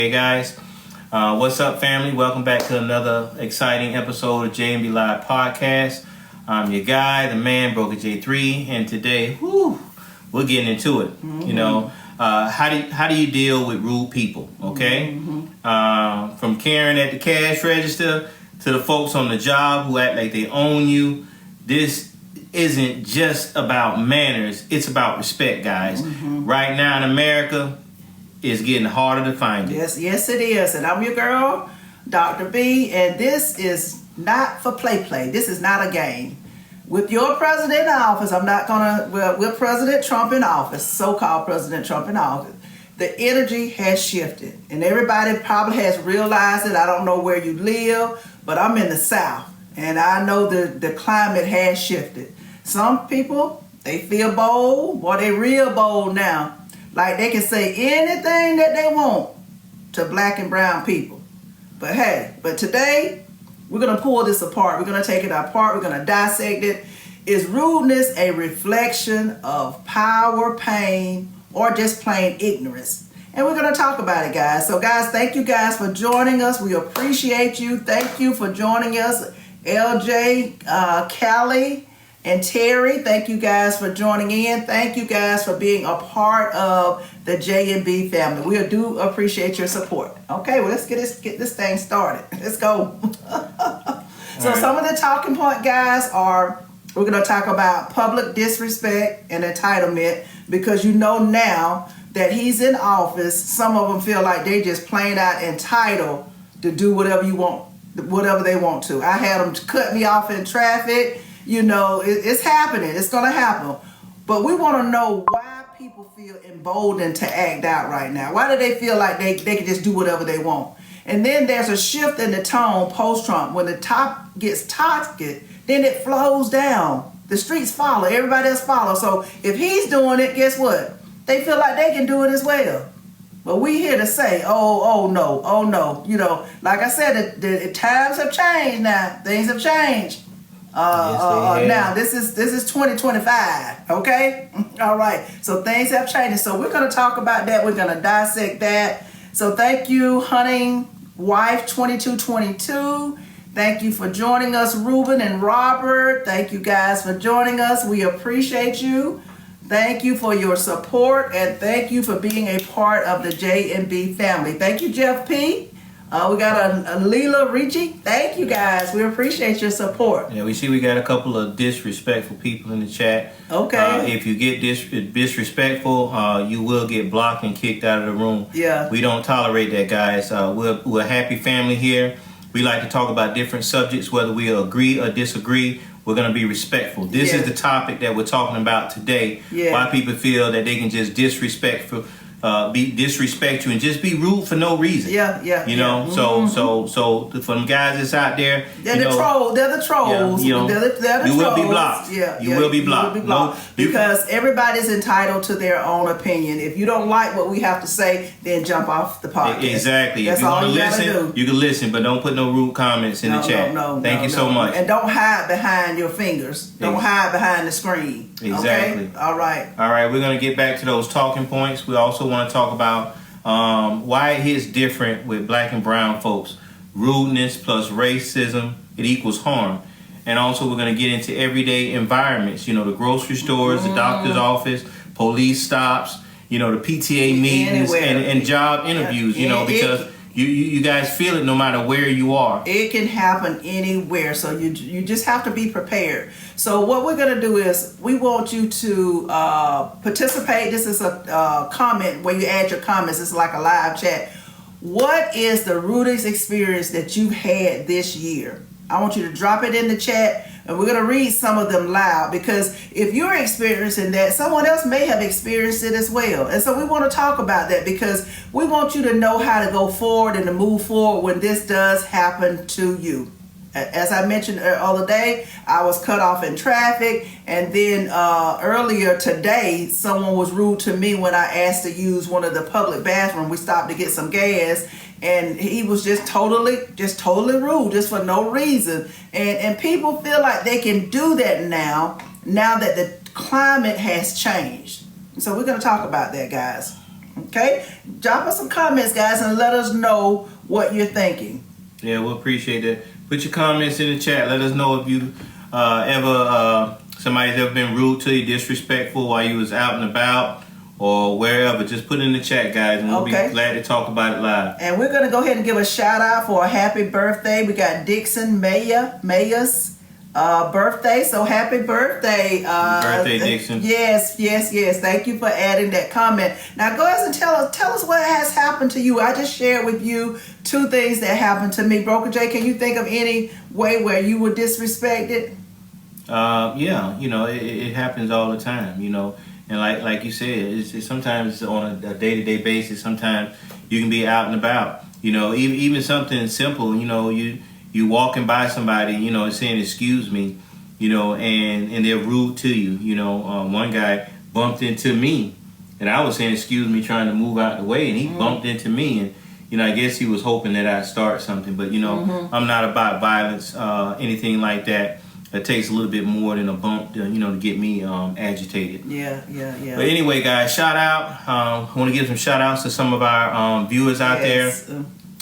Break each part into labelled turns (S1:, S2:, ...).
S1: Hey guys, what's up family? Welcome back to another exciting episode of J&B Live Podcast. I'm your guy, the man, Broker J3, and today, we're getting into it. Mm-hmm. You know, how do you deal with rude people, okay? Mm-hmm. From Karen at the cash register to the folks on the job who act like they own you. This isn't just about manners, it's about respect, guys. Mm-hmm. Right now in America, it's getting harder to find it.
S2: Yes it is. And I'm your girl, Dr. B, and this is not for play. This is not a game. With your president in office, with President Trump in office, so-called President Trump in office, the energy has shifted. And everybody probably has realized it. I don't know where you live, but I'm in the South. And I know the climate has shifted. Some people, they feel bold. Boy, they real bold now. Like they can say anything that they want to black and brown people. But today, we're going to pull this apart. We're going to take it apart. We're going to dissect it. Is rudeness a reflection of power, pain, or just plain ignorance? And we're going to talk about it, guys. So, guys, thank you guys for joining us. We appreciate you. Thank you for joining us. LJ, Callie, and Terry, thank you guys for joining in. Thank you guys for being a part of the J&B family. We do appreciate your support. Okay, well, let's get this thing started. Let's go. So some of the talking point, guys, are we're going to talk about public disrespect and entitlement, because you know now that he's in office, some of them feel like they just plain out entitled to do whatever they want to. I had them cut me off in traffic. You know, it's happening. It's going to happen. But we want to know why people feel emboldened to act out right now. Why do they feel like they can just do whatever they want? And then there's a shift in the tone post-Trump. When the top gets toxic, then it flows down. The streets follow. Everybody else follows. So if he's doing it, guess what? They feel like they can do it as well. But we here to say, oh no. You know, like I said, the times have changed now. Things have changed. Now this is 2025, okay? All right, so things have changed. So we're going to talk about that. We're going to dissect that. So thank you, Hunting Wife 2222. Thank you for joining us, Ruben and Robert. Thank you guys for joining us. We appreciate you. Thank you for your support, and thank you for being a part of the J&B family. Thank you, Jeff P. We got a Leela Ricci. Thank you guys. We appreciate your support.
S1: Yeah, we got a couple of disrespectful people in the chat.
S2: Okay.
S1: If you get disrespectful, you will get blocked and kicked out of the room.
S2: Yeah.
S1: We don't tolerate that, guys. We're a happy family here. We like to talk about different subjects, whether we agree or disagree. We're going to be respectful. This is the topic that we're talking about today. Yeah. Why people feel that they can just disrespect you and just be rude for no reason.
S2: Yeah.
S1: You know,
S2: mm-hmm.
S1: so for them guys that's out there,
S2: they're the trolls. Yeah, you know, they're the
S1: you
S2: trolls.
S1: Will be blocked. You will be blocked. No,
S2: because everybody's entitled to their own opinion. If you don't like what we have to say, then jump off the podcast.
S1: Exactly.
S2: That's
S1: if you
S2: all
S1: want to listen,
S2: do.
S1: you can listen, but don't put no rude comments in the chat. Thank you so much.
S2: And don't hide behind your fingers. Don't hide behind the screen.
S1: Exactly.
S2: Okay? All right.
S1: We're going to get back to those talking points. We also want to talk about why it is different with black and brown folks. Rudeness plus racism, it equals harm. And also we're going to get into everyday environments. You know, the grocery stores, the doctor's office, police stops, you know, the PTA meetings and job interviews, you know, because you guys feel it no matter where you are.
S2: It can happen anywhere, so you just have to be prepared. So what we're going to do is we want you to participate. This is a comment where you add your comments. It's like a live chat. What is the rudest experience that you've had this year? I want you to drop it in the chat, and we're going to read some of them loud, because if you're experiencing that, someone else may have experienced it as well. And so we want to talk about that, because we want you to know how to go forward and to move forward when this does happen to you. As I mentioned the other day, I was cut off in traffic, and then earlier today, someone was rude to me when I asked to use one of the public bathrooms. We stopped to get some gas, and he was just totally rude, just for no reason. And people feel like they can do that now that the climate has changed. So we're going to talk about that, guys. Okay? Drop us some comments, guys, and let us know what you're thinking.
S1: Yeah, we'll appreciate that. Put your comments in the chat. Let us know if you somebody's ever been rude to you, disrespectful while you was out and about or wherever. Just put it in the chat, guys, and we'll be glad to talk about it live.
S2: And we're going to go ahead and give a shout out for a happy birthday. We got Dixon Maya's birthday. So happy birthday.
S1: Birthday, Dixon.
S2: Yes. Thank you for adding that comment. Now go ahead and tell us what has happened to you. I just shared with you 2 things that happened to me. Broker J, can you think of any way where you were disrespected?
S1: Yeah, it happens all the time, and like you said, it's sometimes on a day-to-day basis. Sometimes you can be out and about, even something simple, you walking by somebody, and saying excuse me, and they're rude to you. One guy bumped into me, and I was saying excuse me, trying to move out the way, and he bumped into me, and I guess he was hoping that I'd start something, but I'm not about violence, anything like that. It takes a little bit more than a bump to get me agitated.
S2: Yeah.
S1: But anyway, guys, shout out. I want to give some shout outs to some of our viewers out there.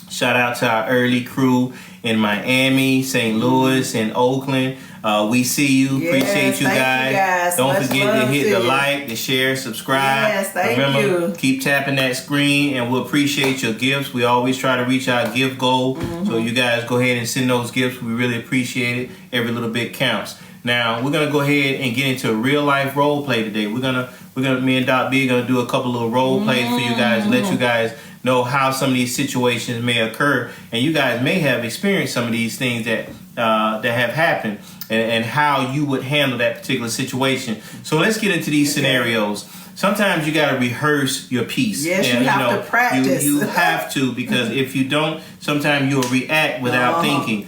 S1: Shout out to our early crew in Miami, St. Louis, and Oakland. We see you. Appreciate you guys. Don't forget to hit the like, the share, subscribe.
S2: Yes,
S1: Remember, keep tapping that screen, and we'll appreciate your gifts. We always try to reach our gift goal. So you guys go ahead and send those gifts. We really appreciate it. Every little bit counts. Now we're gonna go ahead and get into a real life role play today. We're gonna me and Doc B are gonna do a couple little role plays for you guys, let you guys know how some of these situations may occur, and you guys may have experienced some of these things that have happened, and how you would handle that particular situation. So let's get into these scenarios. Sometimes you got to rehearse your piece.
S2: Yes, and, you have to practice.
S1: You have to, because if you don't, sometimes you'll react without thinking.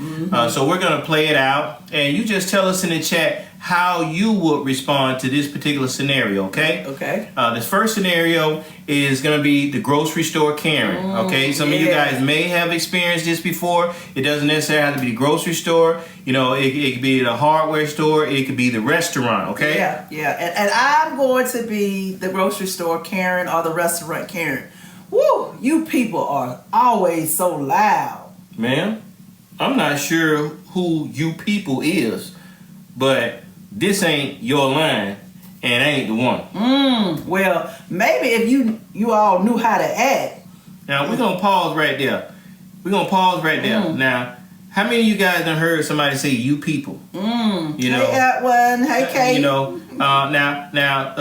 S1: So we're going to play it out, and you just tell us in the chat how you would respond to this particular scenario, okay?
S2: Okay.
S1: This first scenario is going to be the grocery store Karen, okay? Some of you guys may have experienced this before. It doesn't necessarily have to be the grocery store. It could be the hardware store. It could be the restaurant, okay?
S2: Yeah. And I'm going to be the grocery store Karen or the restaurant Karen. Woo! You people are always so loud.
S1: Ma'am, I'm not sure who you people is, but this ain't your line, and ain't the one.
S2: Well, maybe if you all knew how to act.
S1: Now, we're going to pause right there. Now, how many of you guys done heard somebody say you people?
S2: Hey, Atwin. Hey, Kate.
S1: Now,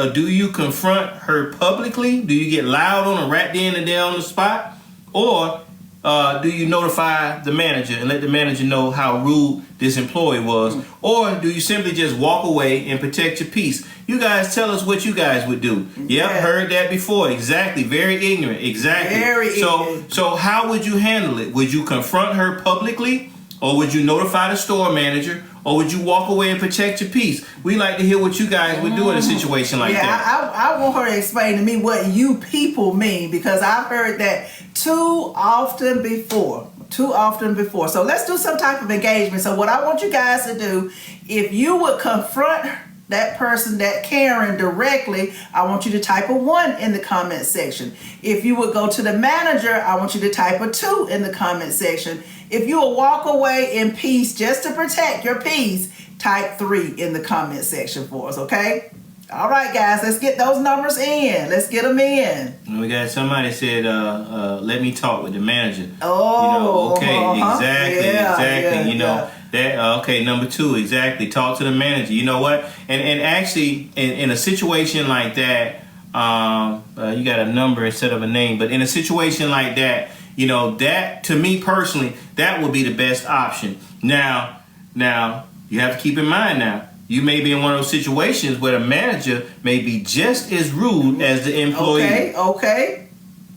S1: do you confront her publicly? Do you get loud on her right then and there on the spot? Or do you notify the manager and let the manager know how rude this employee was? Or do you simply just walk away and protect your peace? You guys tell us what you guys would do. Yep, heard that before. Exactly. Very ignorant. Exactly.
S2: Very ignorant.
S1: So how would you handle it? Would you confront her publicly? Or would you notify the store manager? Or would you walk away and protect your peace? We like to hear what you guys would do in a situation like that.
S2: I want her to explain to me what you people mean, because I've heard that too often before. So let's do some type of engagement. So what I want you guys to do, if you would confront that person, that Karen, directly, I want you to type a 1 in the comment section. If you would go to the manager, I want you to type a 2 in the comment section. If you will walk away in peace just to protect your peace, type 3 in the comment section for us, okay? All right, guys, let's get those numbers in. Let's get them in.
S1: We got somebody said, let me talk with the manager.
S2: Oh,
S1: exactly. That okay, number 2, exactly. Talk to the manager. You know what? And actually, in a situation like that, you got a number instead of a name. But in a situation like that, that, to me personally, that would be the best option. Now, you have to keep in mind now, you may be in one of those situations where the manager may be just as rude as the employee.
S2: Okay.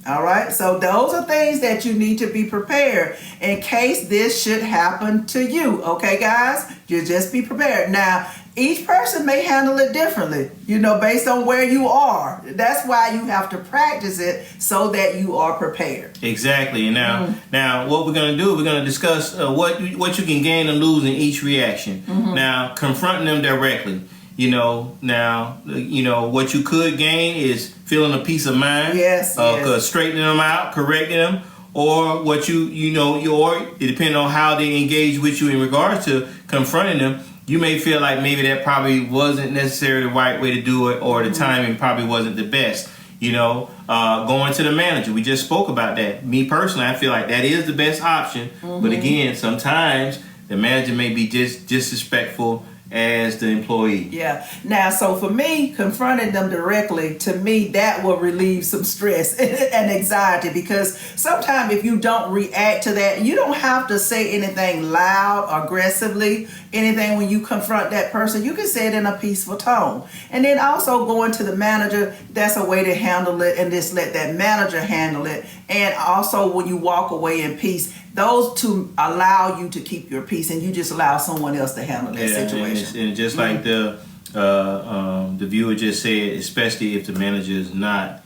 S2: All right. So those are things that you need to be prepared in case this should happen to you. Okay, guys? You just be prepared. Now, each person may handle it differently, based on where you are. That's why you have to practice it so that you are prepared.
S1: Exactly. And now what we're going to do, we're going to discuss what you can gain and lose in each reaction. Now, confronting them directly. Now, what you could gain is feeling a peace of mind.
S2: Yes.
S1: Straightening them out, correcting them, or what it depending on how they engage with you in regards to confronting them. You may feel like maybe that probably wasn't necessarily the right way to do it, or the timing probably wasn't the best. Going to the manager. We just spoke about that. Me personally, I feel like that is the best option. But again, sometimes the manager may be just disrespectful as the employee.
S2: Yeah. Now, so for me, confronting them directly, to me, that will relieve some stress and anxiety, because sometimes if you don't react to that, you don't have to say anything loud, aggressively, anything when you confront that person. You can say it in a peaceful tone. And then also going to the manager, that's a way to handle it, and just let that manager handle it. And also when you walk away in peace, those two allow you to keep your peace, and you just allow someone else to handle that situation.
S1: And just like the viewer just said, especially if the manager is not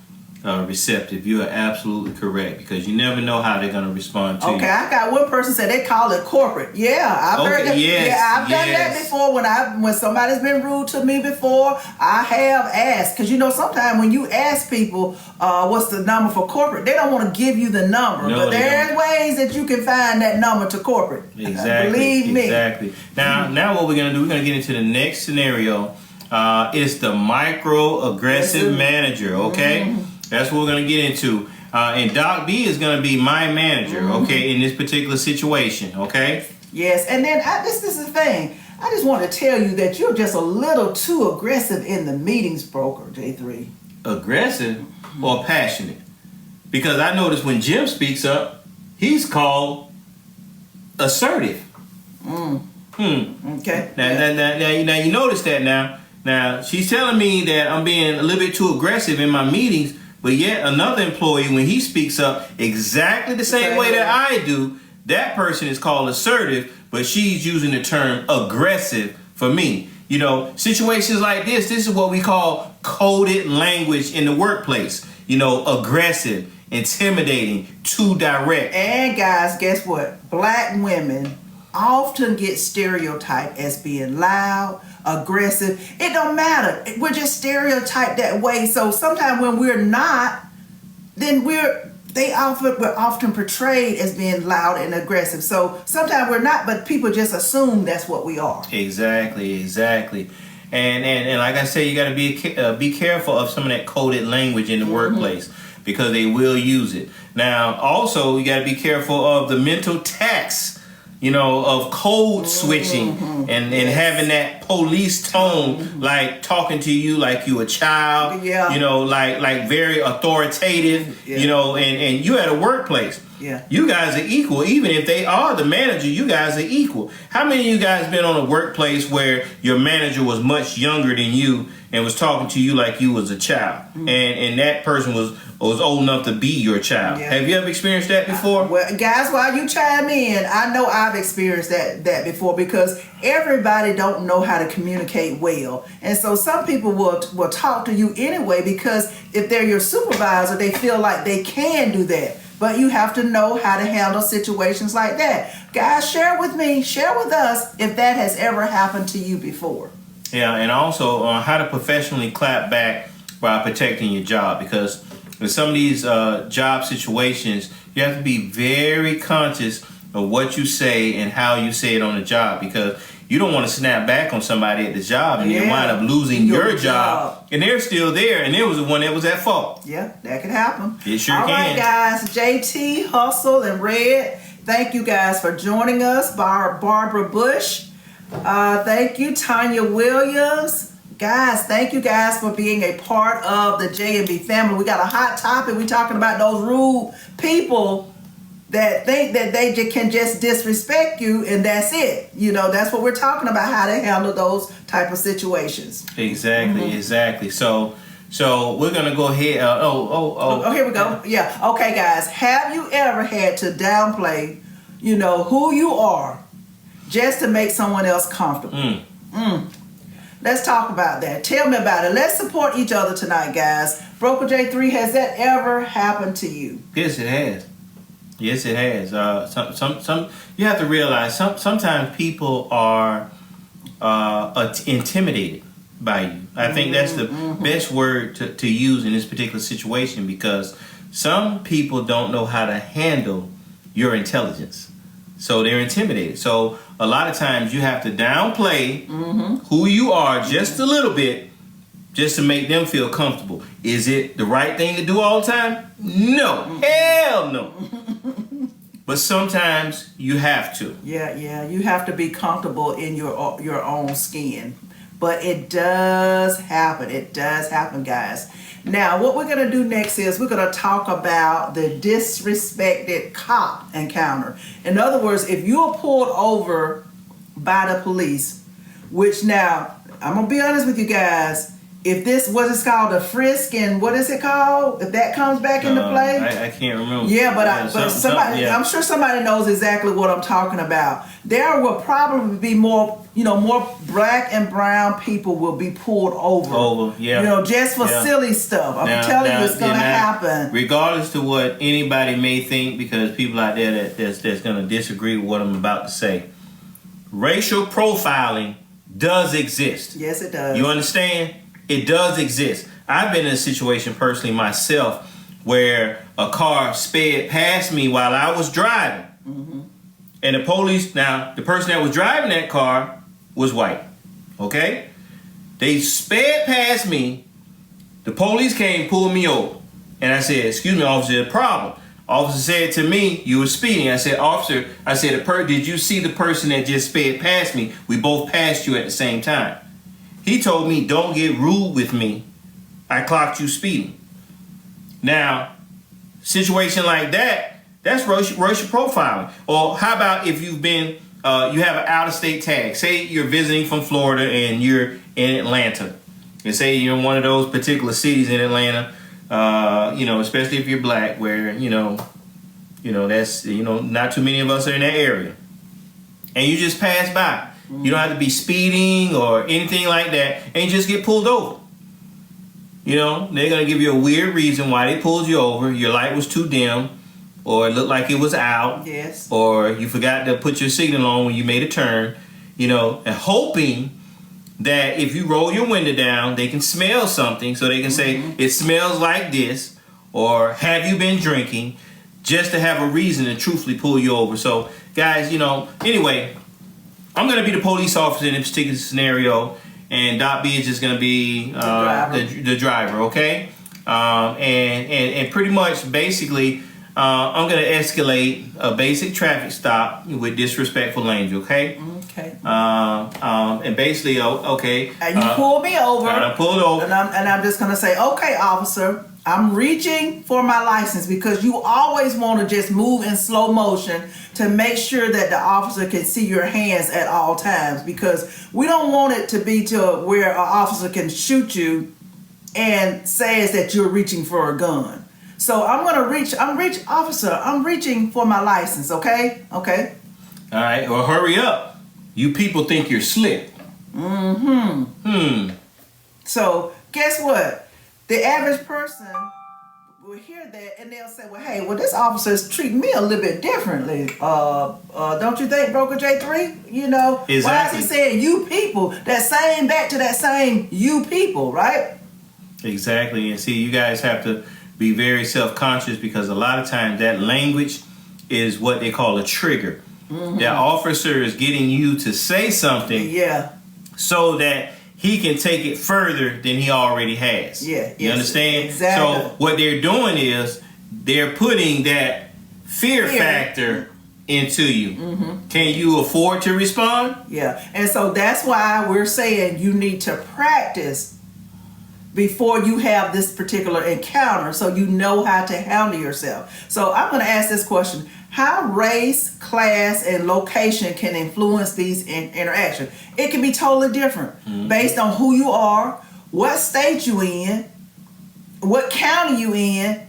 S1: receptive, you are absolutely correct, because you never know how they're going to respond to you.
S2: Okay, I got one person said they call it corporate. Yeah, I've heard that.
S1: Yes,
S2: yeah, I've done that before. When somebody's been rude to me before, I have asked, because sometimes when you ask people what's the number for corporate, they don't want to give you the number.
S1: No,
S2: but there's ways that you can find that number to corporate.
S1: Exactly.
S2: Believe me.
S1: Exactly. Now what we're going to do, we're going to get into the next scenario. It's the microaggressive manager. Okay. That's what we're going to get into. And Doc B is going to be my manager, okay, in this particular situation, okay?
S2: Yes, and then this is the thing. I just want to tell you that you're just a little too aggressive in the meetings, broker, J3.
S1: Aggressive or passionate? Because I notice when Jim speaks up, he's called assertive.
S2: Okay.
S1: Now, you notice that now. Now, she's telling me that I'm being a little bit too aggressive in my meetings, but yet another employee, when he speaks up exactly the same way that I do, that person is called assertive, but she's using the term aggressive for me. Situations like this is what we call coded language in the workplace. Aggressive, intimidating, too direct.
S2: And guys, guess what? Black women often get stereotyped as being loud, aggressive. It don't matter. We're just stereotyped that way. So sometimes when we're not, then we're often portrayed as being loud and aggressive. So sometimes we're not, but people just assume that's what we are.
S1: Exactly. And like I said, you got to be careful of some of that coded language in the workplace, because they will use it. Now, also, you got to be careful of the mental tax, of code switching and having that police tone, like talking to you like you a child, like very authoritative, and you at a workplace. Yeah. You guys are equal. Even if they are the manager, you guys are equal. How many of you guys been on a workplace where your manager was much younger than you and was talking to you like you was a child, and that person was old enough to be your child? Yeah. Have you ever experienced that before?
S2: Well, guys, while you chime in, I know I've experienced that before, because everybody don't know how to communicate well. And so some people will talk to you anyway, because if they're your supervisor, they feel like they can do that. But you have to know how to handle situations like that. Guys, share with us if that has ever happened to you before.
S1: Yeah, and also how to professionally clap back while protecting your job, because in some of these job situations, you have to be very conscious of what you say and how you say it on the job, because you don't want to snap back on somebody at the job and then wind up losing your job, and they're still there, and it was the one that was at fault.
S2: Yeah, that can happen.
S1: It sure
S2: can. All right, guys, JT, Hustle, and Red, thank you guys for joining us. Barbara Bush, thank you, Tanya Williams. Guys, thank you guys for being a part of the J&B family. We got a hot topic. We're talking about those rude people that think that they can just disrespect you and that's it. That's what we're talking about, how to handle those type of situations.
S1: Exactly. So we're going to go ahead.
S2: Here we go. Yeah. Okay, guys. Have you ever had to downplay, who you are just to make someone else comfortable? Let's talk about that. Tell me about it. Let's support each other tonight, guys. Broker J3, has that ever happened to you?
S1: Yes, it has. Some you have to realize sometimes people are intimidated by you. I think that's the best word to use in this particular situation, because some people don't know how to handle your intelligence. So they're intimidated. So a lot of times you have to downplay who you are just a little bit, just to make them feel comfortable. Is it the right thing to do all the time? No. Hell no. But sometimes you have to.
S2: Yeah. You have to be comfortable in your own skin. But it does happen. It does happen, guys. Now, what we're going to do next is we're going to talk about the disrespected cop encounter. In other words, if you are pulled over by the police, which now, I'm going to be honest with you guys, if this, what is called a frisk, and what is it called? If that comes back into play?
S1: I can't remember.
S2: Yeah, but somebody, I'm sure somebody knows exactly what I'm talking about. There will probably be more black and brown people will be pulled over. Just for silly stuff. I'm telling you, it's going to happen.
S1: Regardless to what anybody may think, because people out there that's going to disagree with what I'm about to say, racial profiling does exist.
S2: Yes, it does.
S1: You understand? It does exist. I've been in a situation personally myself where a car sped past me while I was driving. And the police, now the person that was driving that car was white. Okay? They sped past me. The police came, pulled me over. And I said, "Excuse me, officer, the problem." Officer said to me, "You were speeding." I said, "Officer," did you see the person that just sped past me? We both passed you at the same time. He told me, "Don't get rude with me. I clocked you speeding." Now, situation like that, that's racial profiling. Or how about if you've been, you have an out-of-state tag. Say you're visiting from Florida and you're in Atlanta. And say you're in one of those particular cities in Atlanta, especially if you're black, where, that's, not too many of us are in that area. And you just pass by. You don't have to be speeding or anything like that, and you just get pulled over. They're going to give you a weird reason why they pulled you over. Your light was too dim, or it looked like it was out.
S2: Yes.
S1: Or you forgot to put your signal on when you made a turn, and hoping that if you roll your window down, they can smell something, so they can say, "It smells like this," or "Have you been drinking?" just to have a reason to truthfully pull you over. So, guys, anyway, I'm going to be the police officer in this particular scenario, and Doc B is just going to be the driver, okay? And pretty much, basically, I'm going to escalate a basic traffic stop with disrespectful language, okay?
S2: Okay.
S1: And basically, okay.
S2: And you pull me over.
S1: And I pulled over.
S2: And I'm just going to say, "Okay, officer, I'm reaching for my license," because you always want to just move in slow motion to make sure that the officer can see your hands at all times, because we don't want it to be to where an officer can shoot you and says that you're reaching for a gun. So officer, I'm reaching for my license, okay? Okay.
S1: All right, well, hurry up. You people think you're slick.
S2: So guess what? The average person will hear that and they'll say, "Well, hey, this officer is treating me a little bit differently. Don't you think, Broker J3?
S1: Exactly.
S2: Why is he saying you people? Back to that same you people, right?"
S1: Exactly. And see, you guys have to be very self-conscious, because a lot of times that language is what they call a trigger. That officer is getting you to say something so that he can take it further than he already has.
S2: Yeah.
S1: You understand?
S2: Exactly.
S1: So what they're doing is they're putting that fear factor into you. Can you afford to respond?
S2: Yeah. And so that's why we're saying you need to practice before you have this particular encounter, so you know how to handle yourself. So I'm going to ask this question: how race, class, and location can influence these interactions? It can be totally different based on who you are, what state you in, what county you in.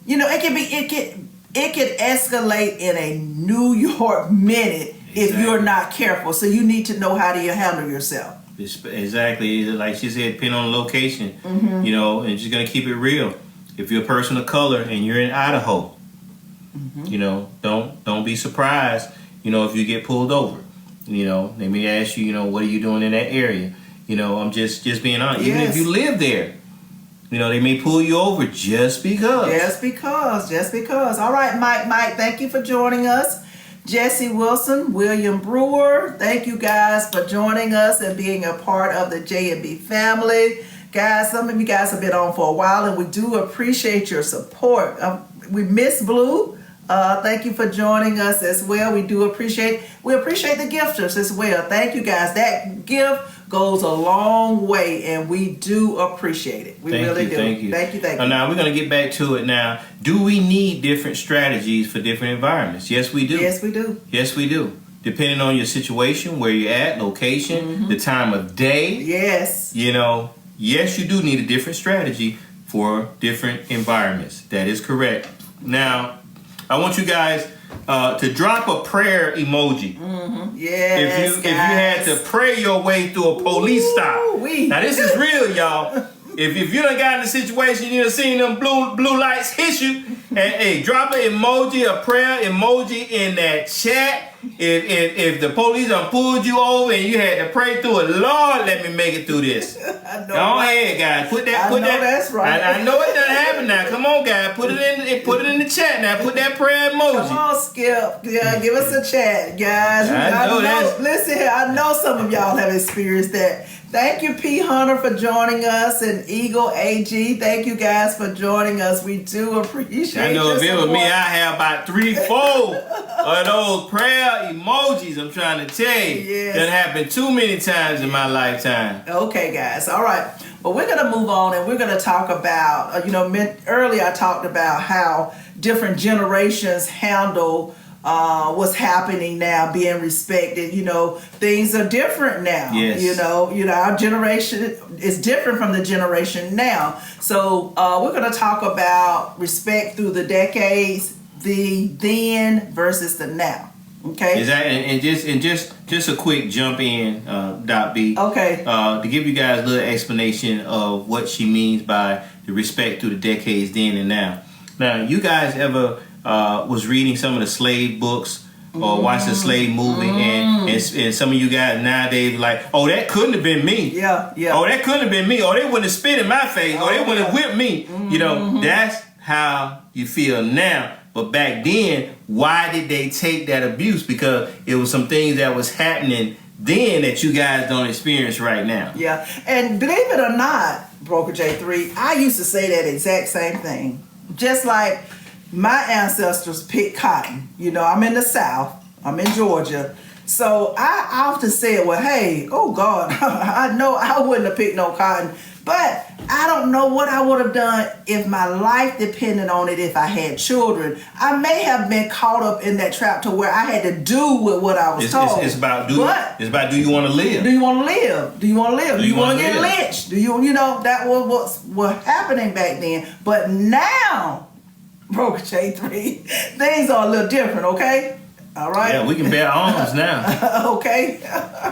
S2: It can escalate in a New York minute if you're not careful. So you need to know how to handle yourself.
S1: Exactly. Like she said, depending on the location, and just going to keep it real. If you're a person of color and you're in Idaho, don't be surprised, if you get pulled over. They may ask you, what are you doing in that area? You know, I'm just being honest. Even
S2: Yes.
S1: if you live there, you know, they may pull you over just because.
S2: Just because. All right, Mike, thank you for joining us. Jesse Wilson, William Brewer, thank you guys for joining us and being a part of the J&B family. Guys, some of you guys have been on for a while, and we do appreciate your support. We miss Blue. Thank you for joining us as well. We appreciate the gifters as well. Thank you guys. That gift goes a long way, and we do appreciate it. We really do.
S1: Thank you.
S2: Thank you.
S1: Now we're going to get back to it now. Do we need different strategies for different environments? Yes, we do.
S2: Yes, we do.
S1: Yes, we do. Depending on your situation, where you're at, location, the time of day.
S2: Yes.
S1: You know, yes, you do need a different strategy for different environments. That is correct. Now, I want you guys to drop a prayer emoji.
S2: Yes,
S1: if you had to pray your way through a police stop. Now this is real, y'all. If you done got in a situation, you done seen them blue lights hit you, and hey, drop an emoji, a prayer emoji in that chat. If the police done pulled you over and you had to pray through it, Lord, let me make it through this. Go ahead, guys. Put that.
S2: That's right.
S1: I know it done happened now. Come on, guys. Put it in the chat now. Put that prayer emoji.
S2: Come on, Skip. Yeah, give us a chat, guys. I know. Listen here, I know some of y'all have experienced that. Thank you, P. Hunter, for joining us, and Eagle AG. Thank you guys for joining us. We do appreciate it.
S1: I know if it was me, I have about 3-4 of those prayer emojis. I'm trying to tell you.
S2: Yes.
S1: That happened too many times in my lifetime.
S2: Okay, guys. All right. But we're going to move on, and we're going to talk about, earlier I talked about how different generations handle what's happening now, being respected. Things are different now.
S1: Yes.
S2: Our generation is different from the generation now. So we're going to talk about respect through the decades, the then versus the now. Okay.
S1: Exactly, and just a quick jump in, Dot B.
S2: Okay.
S1: To give you guys a little explanation of what she means by the respect through the decades then and now. Now, you guys ever was reading some of the slave books or watched the slave movie, and some of you guys nowadays like, oh, that couldn't have been me.
S2: Yeah.
S1: Oh, that couldn't have been me. Or they wouldn't have spit in my face. Or they wouldn't have whipped me. That's how you feel now. But back then, why did they take that abuse? Because it was some things that was happening then that you guys don't experience right now.
S2: Yeah, and believe it or not, Broker J3, I used to say that exact same thing. Just like my ancestors picked cotton. I'm in the South. I'm in Georgia. So I often said, well, hey, oh God, I know I wouldn't have picked no cotton. But I don't know what I would have done if my life depended on it, if I had children. I may have been caught up in that trap to where I had to do with what I was told.
S1: It's about do you want to live?
S2: Do you want to live? Do you want to live? Do you want to get lynched? That was what happening back then. But now, Broker J3, things are a little different, okay? All right?
S1: Yeah, we can bear arms now.
S2: Okay.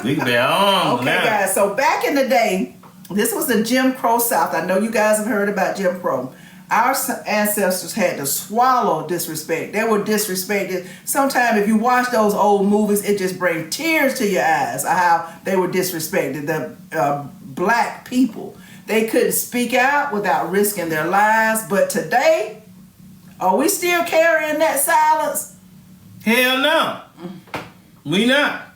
S1: We can bear arms now.
S2: Okay, guys. So back in the day, this was the Jim Crow South. I know you guys have heard about Jim Crow. Our ancestors had to swallow disrespect. They were disrespected. Sometimes if you watch those old movies, it just brings tears to your eyes of how they were disrespected. The black people, they couldn't speak out without risking their lives. But today, are we still carrying that silence?
S1: Hell no. We're not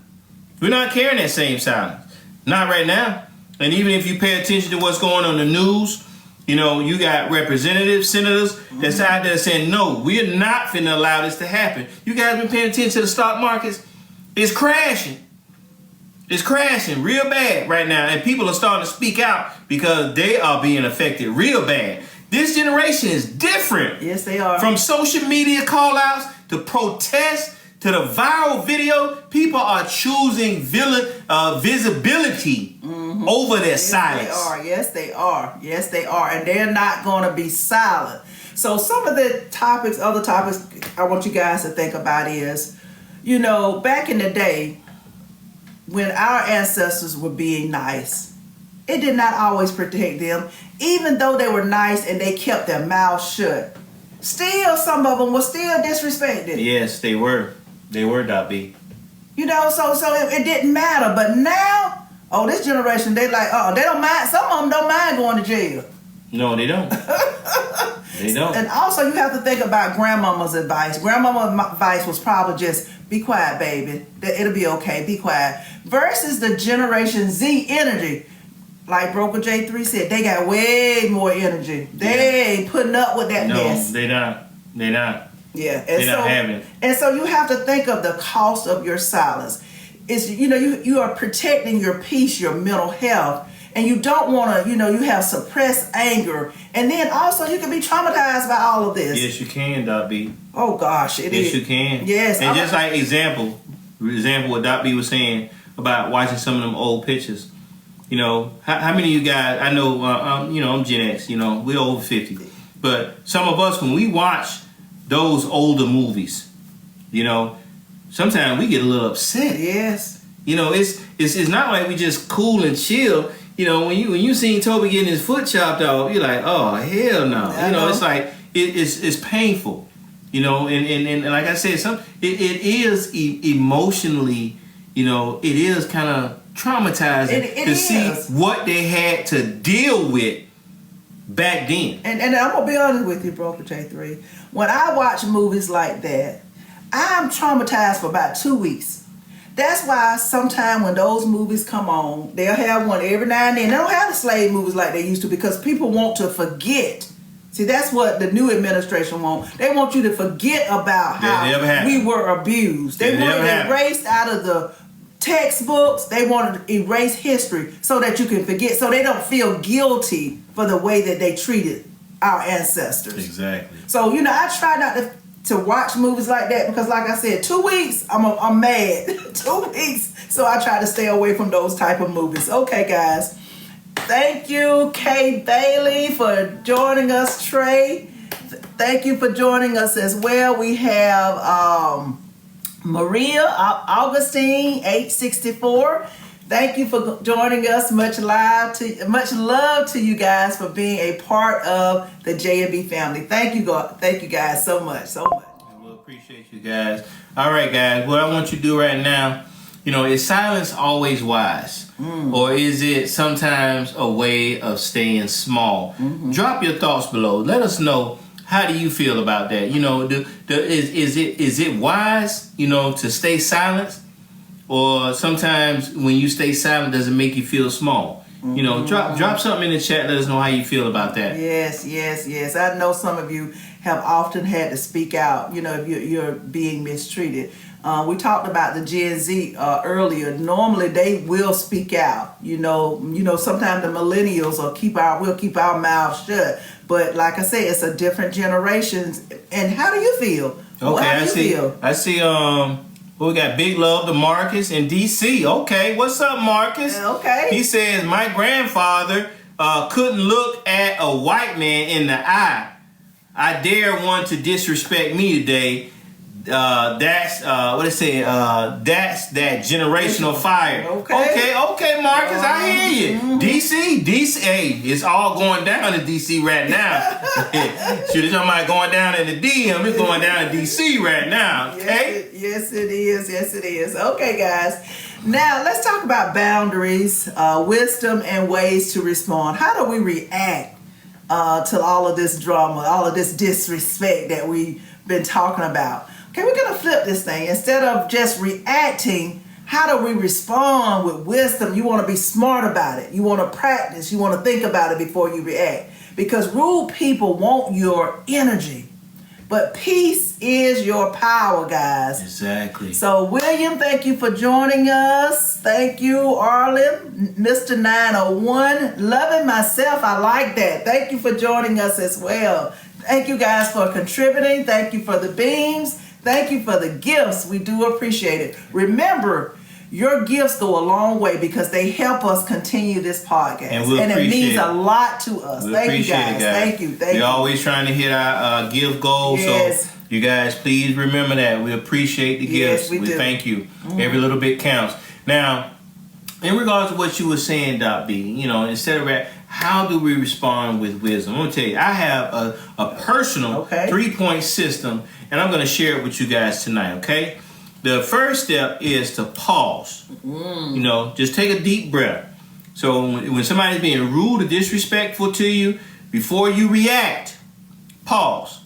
S1: carrying that same silence. Not right now. And even if you pay attention to what's going on in the news, you got representatives, senators that's out there saying, no, we're not finna allow this to happen. You guys been paying attention to the stock markets? It's crashing. It's crashing real bad right now. And people are starting to speak out because they are being affected real bad. This generation is different.
S2: Yes, they are.
S1: From social media call-outs to protests to the viral video, people are choosing visibility over their silence.
S2: Yes, they are. And they're not going to be silent. So some of the other topics I want you guys to think about is, back in the day, when our ancestors were being nice, it did not always protect them. Even though they were nice and they kept their mouths shut, still some of them were still disrespected.
S1: Yes, they were. They were, Dot B.
S2: So it didn't matter. But now Oh, this generation, they like, they don't mind. Some of them don't mind going to jail.
S1: No, they don't. They don't.
S2: And also, you have to think about grandmama's advice. Grandmama's advice was probably just, be quiet, baby. It'll be okay. Be quiet. Versus the Generation Z energy. Like Broker J3 said, they got way more energy. They ain't putting up with that mess.
S1: No, they not. They not.
S2: Yeah.
S1: They're not having it.
S2: And so you have to think of the cost of your silence. It's, you are protecting your peace, your mental health. And you don't want to, you have suppressed anger. And then also you can be traumatized by all of this.
S1: Yes, you can, Doc B.
S2: Oh, gosh.
S1: Yes, you can.
S2: Yes.
S1: And just like example what Doc B was saying about watching some of them old pictures. How many of you guys, I know, I'm Gen X, we're over 50. But some of us, when we watch those older movies, sometimes we get a little upset.
S2: Yes.
S1: It's not like we just cool and chill. When you seen Toby getting his foot chopped off, you're like, oh, hell no. It's like, it's painful. And like I said, it is emotionally, it is kind of traumatizing to see what they had to deal with back then.
S2: And I'm going to be honest with you, Broker J3. When I watch movies like that, I'm traumatized for about 2 weeks. That's why sometimes when those movies come on, they'll have one every now and then. They don't have the slave movies like they used to because people want to forget. See, that's what the new administration wants. They want you to forget about how we were abused. They want it erased out of the textbooks. They want to erase history so that you can forget, so they don't feel guilty for the way that they treated our ancestors.
S1: Exactly.
S2: So, I try not to watch movies like that because, like I said, 2 weeks, I'm mad. 2 weeks. So I try to stay away from those type of movies. Okay, guys. Thank you, Kay Bailey, for joining us. Trey, thank you for joining us as well. We have Maria Augustine, 864. Thank you for joining us. Much love to you guys for being a part of the J&B family. Thank you guys so much.
S1: We'll appreciate you guys. All right, guys. What I want you to do right now, is silence always wise? Or is it sometimes a way of staying small? Mm-hmm. Drop your thoughts below. Let us know, how do you feel about that? Is it wise, to stay silent? Or sometimes when you stay silent, does it make you feel small? Mm-hmm. Drop something in the chat. Let us know how you feel about that.
S2: Yes. I know some of you have often had to speak out, if you're being mistreated. We talked about the Gen Z earlier. Normally they will speak out. Sometimes the millennials will keep our mouths shut. But like I said, it's a different generation. And how do you feel?
S1: Okay, I see. We got big love to Marcus in DC. Okay, what's up, Marcus?
S2: Okay.
S1: He says, my grandfather couldn't look at a white man in the eye. I dare one to disrespect me today. That's That's that generational fire. Okay, Marcus, I hear you. Mm-hmm. DC, hey, it's all going down in DC right now. Shoot, it's talking about going down in the DM. It's going down in DC right now. Okay.
S2: Yes, it is. Okay, guys. Now let's talk about boundaries, wisdom, and ways to respond. How do we react to all of this drama, all of this disrespect that we've been talking about? Okay, we're going to flip this thing. Instead of just reacting, how do we respond with wisdom? You want to be smart about it. You want to practice. You want to think about it before you react. Because rude people want your energy. But peace is your power, guys.
S1: Exactly.
S2: So, William, thank you for joining us. Thank you, Arlen, Mr. 901. Loving myself, I like that. Thank you for joining us as well. Thank you guys for contributing. Thank you for the beams. Thank you for the gifts. We do appreciate it. Remember, your gifts go a long way because they help us continue this podcast. And it means a lot to us. Thank you, guys. Thank you.
S1: We're always trying to hit our gift goals. Yes. So you guys, please remember that. We appreciate the gifts. We thank you. Mm-hmm. Every little bit counts. Now, in regards to what you were saying, Doc B, instead of that, how do we respond with wisdom? I'm going to tell you, I have a personal 3-point system, and I'm going to share it with you guys tonight, okay? the first step is to pause. You know, just take a deep breath. So when somebody's being rude or disrespectful to you, before you react, pause.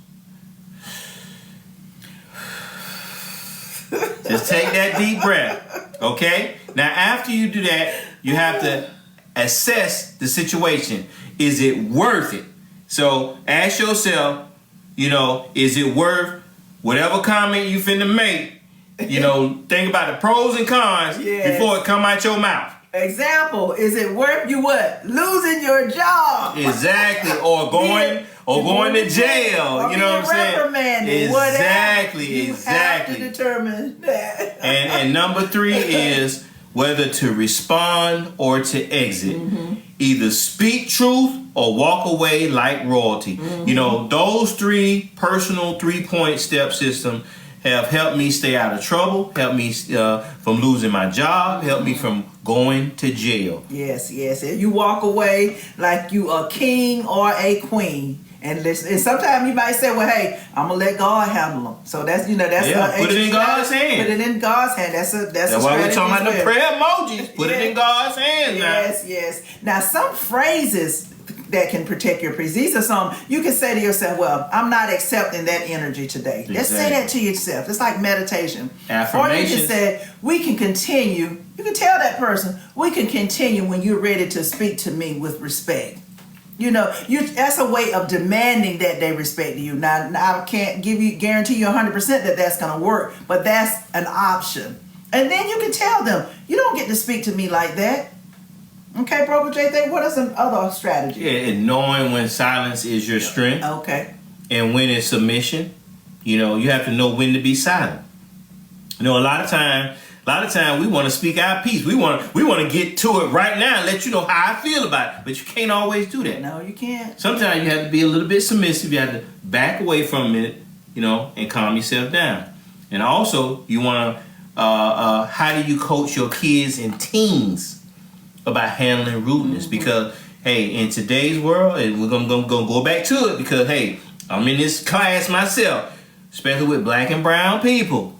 S1: Just take that deep breath, okay? Now, after you do that, you have to assess the situation. Is it worth it? So ask yourself, you know, is it worth whatever comment you finna make? You know, think about the pros and cons before it come out your mouth.
S2: Example, is it worth you what? Losing your job.
S1: Exactly. Or going to jail. You know what I'm saying?
S2: Reprimanded.
S1: Exactly.
S2: You have to determine that.
S1: And number 3 is whether to respond or to exit. Either speak truth or walk away like royalty. You know, those 3 personal 3-point step system have helped me stay out of trouble, helped me from losing my job, helped me from going to jail.
S2: Yes. You walk away like you a king or a queen. And listen, and sometimes you might say, well, hey, I'm going to let God handle them. So that's, you know, that's
S1: put it in God's hand.
S2: Put it in God's hand. That's
S1: why we're talking about the prayer emojis. Put it in God's hand now.
S2: Yes. Now, some phrases that can protect your peace. These are some you can say to yourself, well, I'm not accepting that energy today. Exactly. Let's say that to yourself. It's like meditation. Or you can say, we can continue. You can tell that person, we can continue when you're ready to speak to me with respect. You know, that's a way of demanding that they respect you. Now, I can't guarantee you 100% that that's going to work, but that's an option. And then you can tell them, you don't get to speak to me like that. Okay, Broker J, what are some other strategies?
S1: Yeah, and knowing when silence is your strength.
S2: Okay.
S1: And when it's submission. You know, you have to know when to be silent. You know, a lot of time we want to speak our piece. We want to get to it right now and let you know how I feel about it. But you can't always do that.
S2: No, you can't.
S1: Sometimes you have to be a little bit submissive. You have to back away from a minute, you know, and calm yourself down. And also, you want to, how do you coach your kids and teens about handling rudeness? Because, hey, in today's world, and we're going to go back to it because, hey, I'm in this class myself, especially with black and brown people.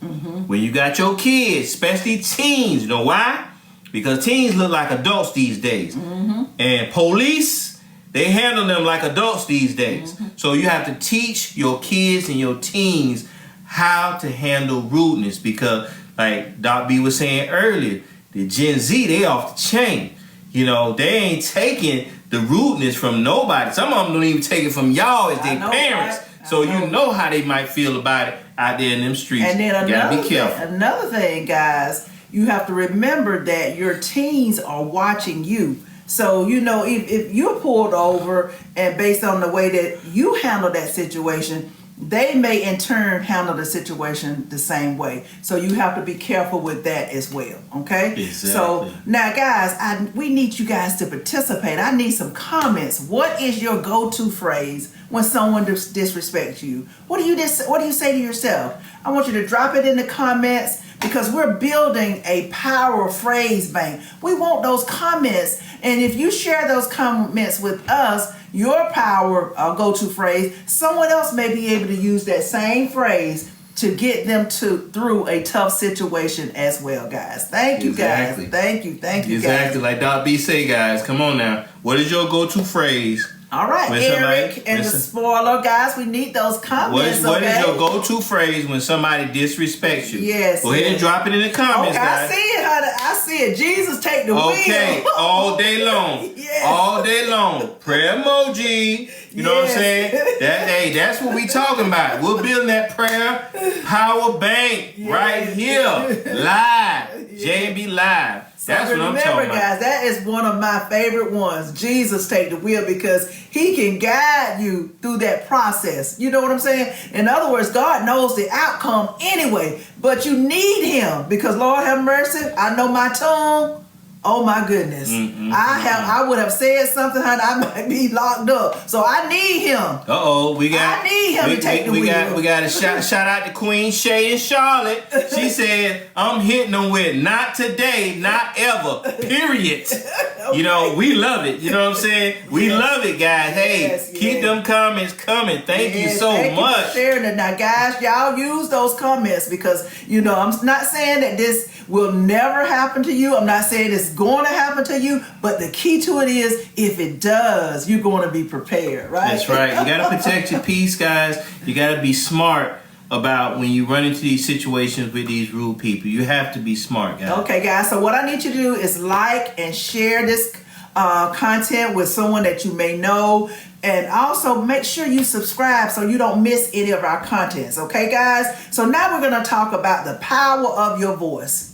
S1: When you got your kids, especially teens, you know why? Because teens look like adults these days. And police, they handle them like adults these days. So you have to teach your kids and your teens how to handle rudeness because, like Doc B was saying earlier, the Gen Z, they off the chain. You know, they ain't taking the rudeness from nobody. Some of them don't even take it from y'all as their parents. Right? So you know how they might feel about it out there in them streets. And then
S2: another thing, guys, you have to remember that your teens are watching you. So, you know, if you're pulled over and based on the way that you handle that situation, they may in turn handle the situation the same way. So you have to be careful with that as well. Okay?
S1: Exactly.
S2: So now, guys, we need you guys to participate. I need some comments. What is your go-to phrase when someone disrespects you? What do you say to yourself? I want you to drop it in the comments because we're building a power phrase bank. We want those comments. And if you share those comments with us, your power go-to phrase, someone else may be able to use that same phrase to get them through a tough situation as well, guys. Thank you, guys. Thank you, guys.
S1: Exactly, like Doc B say, guys. Come on now. What is your go-to phrase?
S2: All right, Eric and the spoiler, guys, we need those comments.
S1: What is your go-to phrase when somebody disrespects you?
S2: Yes.
S1: Go ahead and drop it in the comments, guys.
S2: I see it, honey. I see it. Jesus, take the wheel.
S1: Okay, all day long. Yes. All day long. Prayer emoji. You know what I'm saying? That's what we talking about. We're building that prayer power bank right here, live. J&B Live. That's what I'm talking about.
S2: Remember, guys, that is one of my favorite ones. Jesus take the wheel because he can guide you through that process. You know what I'm saying? In other words, God knows the outcome anyway, but you need him because, Lord have mercy, I know my tongue Oh my goodness. I would have said something, honey, I might be locked up. So I need him.
S1: I
S2: need him to take the wheel.
S1: We got a shout out to Queen Shay in Charlotte. She said, I'm hitting them with not today, not ever, period. Okay. You know, we love it. You know what I'm saying? We love it, guys. Hey, keep them comments coming. Thank you so much.
S2: You for sharing it. Now, guys, y'all use those comments because, you know, I'm not saying that this will never happen to you. I'm not saying it's going to happen to you, but the key to it is if it does, you're going to be prepared, right?
S1: That's right. You got to protect your peace, guys. You got to be smart about when you run into these situations with these rude people. You have to be smart, guys.
S2: Okay, guys. So what I need you to do is like and share this content with someone that you may know. And also make sure you subscribe so you don't miss any of our contents. Okay, guys? So now we're going to talk about the power of your voice.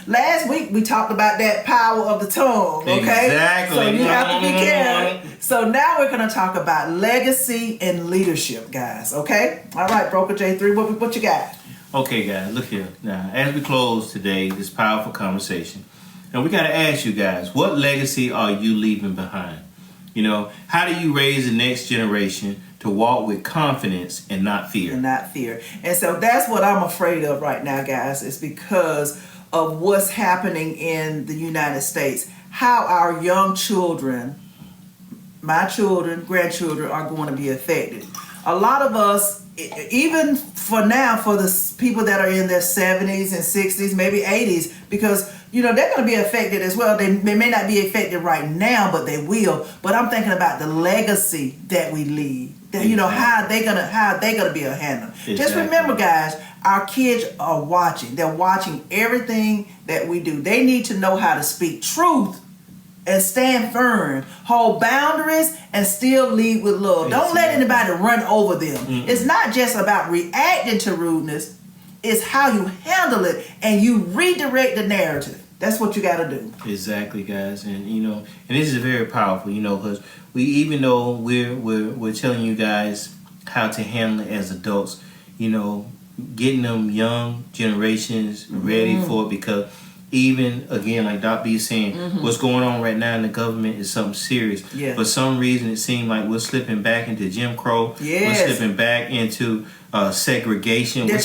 S2: Last week we talked about that power of the tongue, okay?
S1: Exactly.
S2: So you have to be careful. So now we're going to talk about legacy and leadership, guys, okay? All right, Broker J3, what you got?
S1: Okay, guys, look here. Now, as we close today, this powerful conversation, and we got to ask you guys, what legacy are you leaving behind? You know, how do you raise the next generation to walk with confidence and not fear? And so that's what I'm afraid of right now, guys, is because of what's happening in the United States. How our young children, my children, grandchildren, are going to be affected. A lot of us, even for now, for the people that are in their 70s and 60s, maybe 80s, because you know, they're going to be affected as well. They may not be affected right now, but they will. But I'm thinking about the legacy that we leave. That, you know, how they gonna be a handler. Exactly. Just remember, guys, our kids are watching. They're watching everything that we do. They need to know how to speak truth and stand firm, hold boundaries, and still lead with love. Don't let anybody run over them. It's not just about reacting to rudeness. It's how you handle it and you redirect the narrative. That's what you got to do. Exactly, guys. And you know, and this is very powerful, you know, because we, even though we're telling you guys how to handle it as adults, you know, getting them young generations ready for it, because even again, like Doc B is saying, what's going on right now in the government is something serious. Yeah. For some reason, it seems like we're slipping back into Jim Crow. Yes. We're slipping back into segregation. They're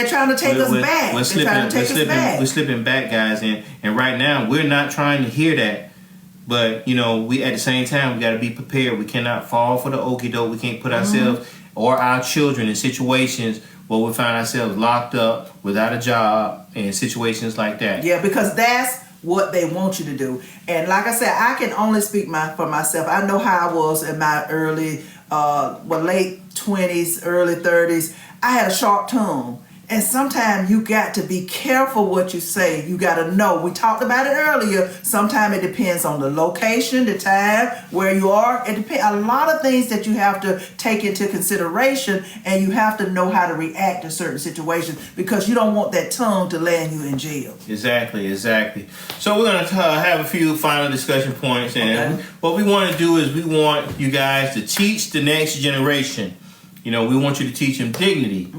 S2: trying to take us back. We're
S1: slipping back, guys. And right now, we're not trying to hear that. But, you know, we at the same time, we got to be prepared. We cannot fall for the okie doke. We can't put ourselves or our children in situations where we find ourselves locked up without a job and situations like that.
S2: Yeah, because that's what they want you to do. And like I said, I can only speak for myself. I know how I was in my late 20s, early 30s. I had a sharp tongue. And sometimes you got to be careful what you say. You got to know. We talked about it earlier. Sometimes it depends on the location, the time, where you are. It depends. A lot of things that you have to take into consideration, and you have to know how to react to certain situations because you don't want that tongue to land you in jail.
S1: Exactly. So we're going to have a few final discussion points. And what we want to do is we want you guys to teach the next generation. You know, we want you to teach them dignity.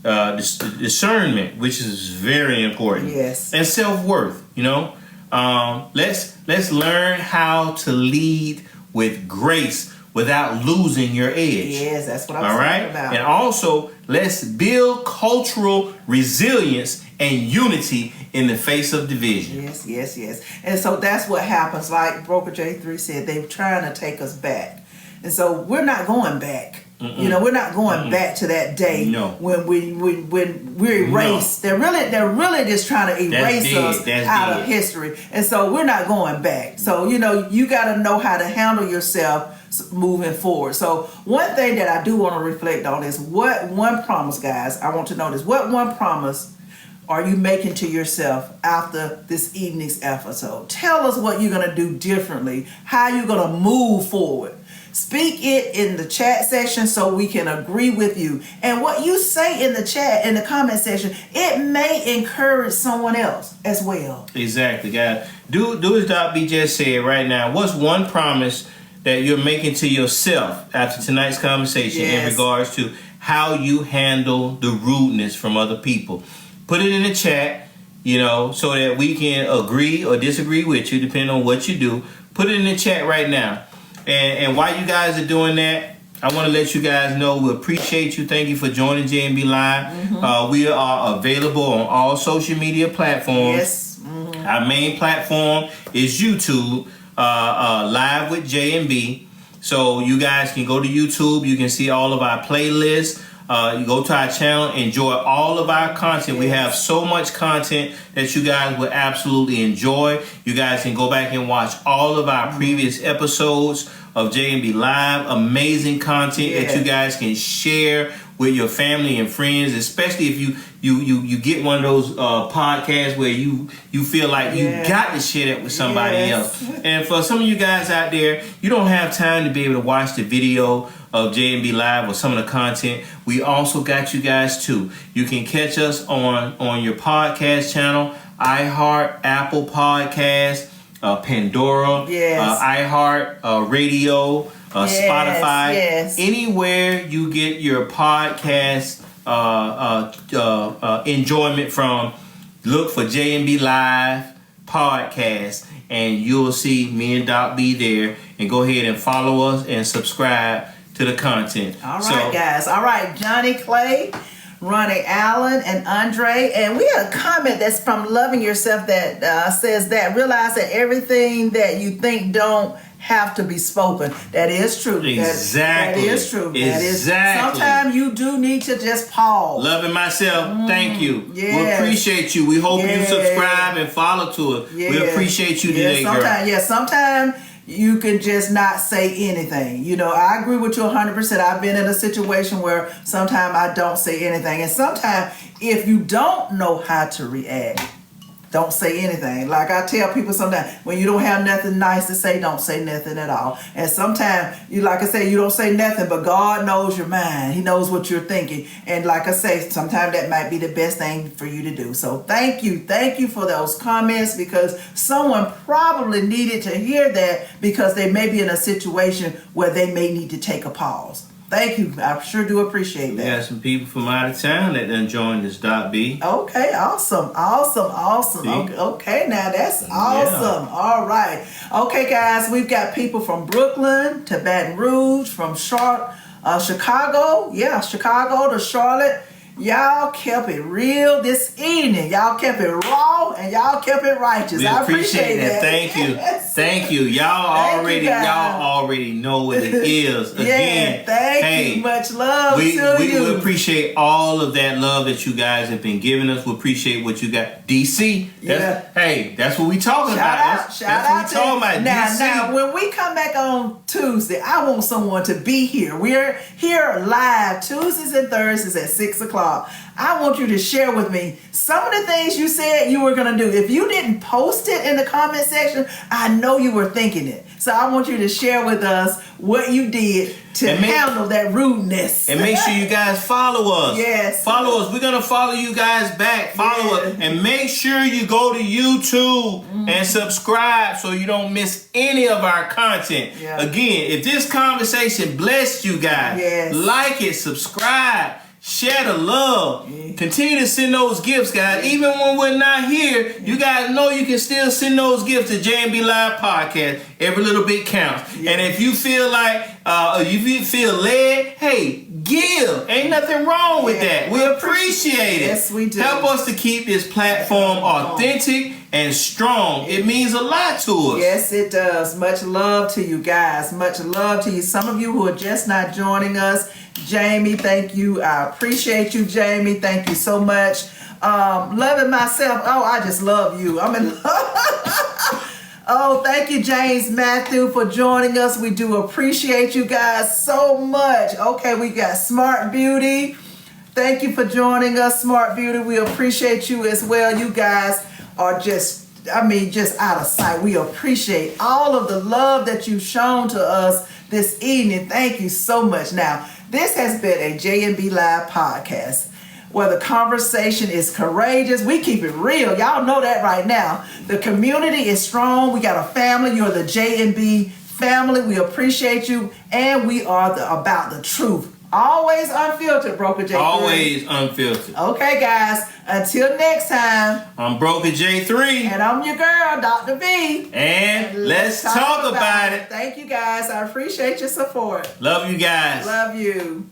S1: Discernment, which is very important, and self-worth. You know, let's learn how to lead with grace without losing your edge.
S2: Yes, that's what I'm talking about.
S1: And also, let's build cultural resilience and unity in the face of division.
S2: Yes. And so that's what happens. Like Broker J3 said, they're trying to take us back, and so we're not going back. You know, we're not going back to that day when we're erased. They're really just trying to erase us out of history, and so we're not going back. So you know, you got to know how to handle yourself moving forward. So one thing that I do want to reflect on is what one promise, guys. I want to know this. What one promise are you making to yourself after this evening's episode? Tell us what you're going to do differently, how you're going to move forward. Speak it in the chat section so we can agree with you. And what you say in the chat, in the comment section, it may encourage someone else as well.
S1: Exactly, guys. Do as Doc B just said right now. What's one promise that you're making to yourself after tonight's conversation in regards to how you handle the rudeness from other people? Put it in the chat. so that we can agree or disagree with you, depending on what you do. Put it in the chat right now. And while you guys are doing that, I want to let you guys know we appreciate you. Thank you for joining J&B Live. We are available on all social media platforms.
S2: Yes.
S1: Our main platform is YouTube, Live with J&B. So you guys can go to YouTube. You can see all of our playlists. You go to our channel, enjoy all of our content. We have so much content that you guys will absolutely enjoy. You guys can go back and watch all of our previous episodes of J&B Live. Amazing content that you guys can share with your family and friends, especially if you get one of those podcasts where you feel like you got to share that with somebody else. And for some of you guys out there, you don't have time to be able to watch the video of J&B Live or some of the content. We also got you guys too. You can catch us on your podcast channel, iHeart, Apple Podcasts, Pandora, iHeart Radio, Spotify, anywhere you get your podcast enjoyment from. Look for J&B Live Podcast, and you'll see me and Doc B there. And go ahead and follow us and subscribe to the content.
S2: All right, guys. All right, Johnny Clay, Ronnie Allen, and Andre. And we had a comment that's from Loving Yourself that says that realize that everything that you think don't have to be spoken. That is true.
S1: Exactly.
S2: That is true.
S1: Exactly.
S2: Sometimes you do need to just pause.
S1: Loving Myself, thank you. We appreciate you. We hope you subscribe and follow to it. We appreciate you today, girl.
S2: Sometimes you can just not say anything. I agree with you 100%. I've been in a situation where sometimes I don't say anything. And sometimes if you don't know how to react, don't say anything. Like I tell people sometimes, when you don't have nothing nice to say, don't say nothing at all. And sometimes, like I say, you don't say nothing, but God knows your mind. He knows what you're thinking. And like I say, sometimes that might be the best thing for you to do. So thank you. Thank you for those comments, because someone probably needed to hear that, because they may be in a situation where they may need to take a pause. Thank you. I sure do appreciate that.
S1: We got some people from out of town that done joined us, Doc B.
S2: Okay, awesome. Okay, now that's awesome. All right. Okay, guys, we've got people from Brooklyn to Baton Rouge, from Chicago. Yeah, Chicago to Charlotte. Y'all kept it real this evening. Y'all kept it raw and y'all kept it righteous.
S1: I appreciate that. Thank you. Thank you. Y'all already know what it is. Again,
S2: thank you. Much love to you.
S1: We appreciate all of that love that you guys have been giving us. We appreciate what you got. DC. That's what we talking about. Shout out what we talking about.
S2: Now, when we come back on Tuesday, I want someone to be here. We're here live Tuesdays and Thursdays at 6 o'clock. I want you to share with me some of the things you said you were going to do. If you didn't post it in the comment section, I know you were thinking it. So I want you to share with us what you did to handle that rudeness.
S1: And make sure you guys follow us.
S2: Yes.
S1: Follow us. We're going to follow you guys back. Follow us. And make sure you go to YouTube and subscribe so you don't miss any of our content. Again, if this conversation blessed you guys, like it, subscribe. Share the love. Continue to send those gifts, guys. Even when we're not here, you guys know you can still send those gifts to J&B Live Podcast. Every little bit counts. And if you feel like, if you feel led, hey, give. Ain't nothing wrong with that. We appreciate it.
S2: Yes, we do.
S1: Help us to keep this platform authentic and strong. It means a lot to us.
S2: Yes, it does. Much love to you guys. Much love to you. Some of you who are just not joining us, Jamie, thank you. I appreciate you, Jamie. Thank you so much. Loving Myself. Oh, I just love you. I'm in love. Oh, thank you, James Matthew, for joining us. We do appreciate you guys so much. Okay, we got Smart Beauty. Thank you for joining us, Smart Beauty. We appreciate you as well. You guys are just out of sight. We appreciate all of the love that you've shown to us this evening. Thank you so much. Now, this has been a J&B Live podcast where the conversation is courageous. We keep it real. Y'all know that right now. The community is strong. We got a family. You're the J&B family. We appreciate you. And we are about the truth Always unfiltered, Broker J3.
S1: Always unfiltered.
S2: Okay, guys. Until next time.
S1: I'm Broker J3.
S2: And I'm your girl, Dr. B.
S1: And let's talk about it.
S2: Thank you, guys. I appreciate your support.
S1: Love you guys.
S2: Love you.